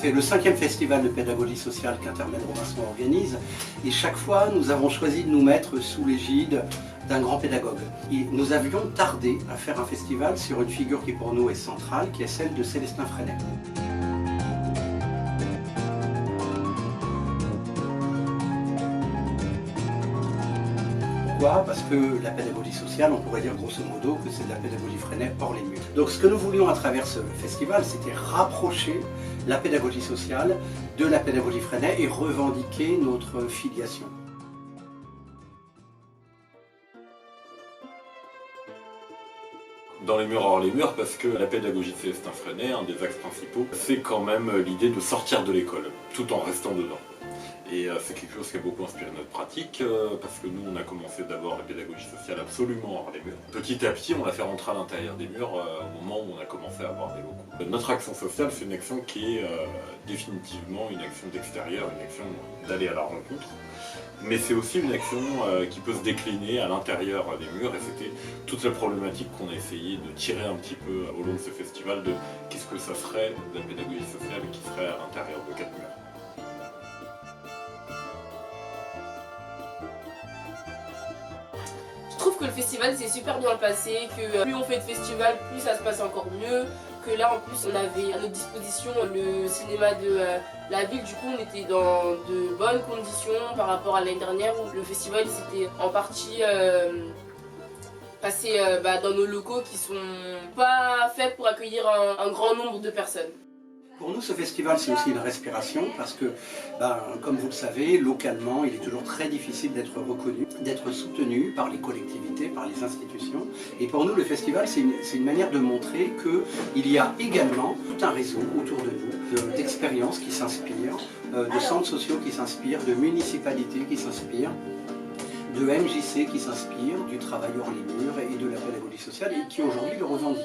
C'est le 5e festival de pédagogie sociale qu'Intermed Robinson organise et chaque fois nous avons choisi de nous mettre sous l'égide d'un grand pédagogue. Et nous avions tardé à faire un festival sur une figure qui pour nous est centrale, qui est celle de Célestin Freinet. Pourquoi ? Parce que la pédagogie sociale, on pourrait dire grosso modo que c'est de la pédagogie Freinet hors les murs. Donc ce que nous voulions à travers ce festival, c'était rapprocher la pédagogie sociale de la pédagogie Freinet et revendiquer notre filiation. Dans les murs hors les murs, parce que la pédagogie de Célestin Freinet, un des axes principaux, c'est quand même l'idée de sortir de l'école, tout en restant dedans. Et c'est quelque chose qui a beaucoup inspiré notre pratique, parce que nous on a commencé d'abord la pédagogie sociale absolument hors les murs. Petit à petit on l'a fait rentrer à l'intérieur des murs au moment où on a commencé à avoir des locaux. Notre action sociale, c'est une action qui est définitivement une action d'extérieur, une action d'aller à la rencontre. Mais c'est aussi une action qui peut se décliner à l'intérieur des murs, et c'était toute la problématique qu'on a essayé de tirer un petit peu au long de ce festival de qu'est-ce que ça serait de la pédagogie sociale qui serait à l'intérieur de 4 murs. Je trouve que le festival s'est super bien passé, que plus on fait de festivals, plus ça se passe encore mieux. Que là en plus on avait à notre disposition le cinéma de la ville, du coup on était dans de bonnes conditions par rapport à l'année dernière où le festival s'était en partie passé dans nos locaux qui sont pas faits pour accueillir un grand nombre de personnes. Pour nous, ce festival, c'est aussi une respiration parce que, comme vous le savez, localement, il est toujours très difficile d'être reconnu, d'être soutenu par les collectivités, par les institutions. Et pour nous, le festival, c'est une manière de montrer qu'il y a également tout un réseau autour de nous, d'expériences qui s'inspirent, de centres sociaux qui s'inspirent, de municipalités qui s'inspirent, de MJC qui s'inspirent, du travail hors les murs et de la pédagogie sociale et qui aujourd'hui le revendiquent.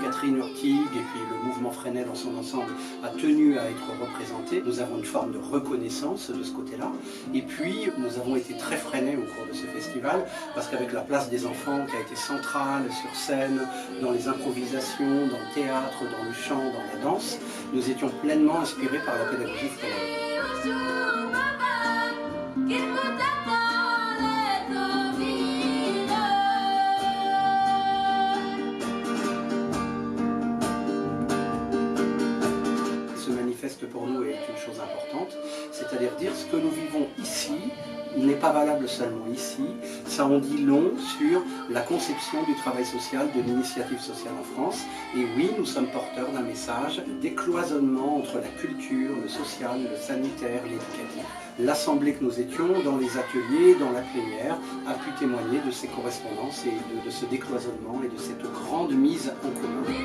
Catherine Urtig et puis le mouvement Freinet dans son ensemble a tenu à être représenté. Nous avons une forme de reconnaissance de ce côté-là. Et puis nous avons été très Freinet au cours de ce festival parce qu'avec la place des enfants qui a été centrale sur scène, dans les improvisations, dans le théâtre, dans le chant, dans la danse, nous étions pleinement inspirés par la pédagogie Freinet. Pour nous est une chose importante, c'est-à-dire dire ce que nous vivons ici n'est pas valable seulement ici, ça en dit long sur la conception du travail social, de l'initiative sociale en France. Et oui, nous sommes porteurs d'un message de décloisonnement entre la culture, le social, le sanitaire, l'éducatif. L'assemblée que nous étions, dans les ateliers, dans la plénière, a pu témoigner de ces correspondances et de ce décloisonnement et de cette grande mise en commun.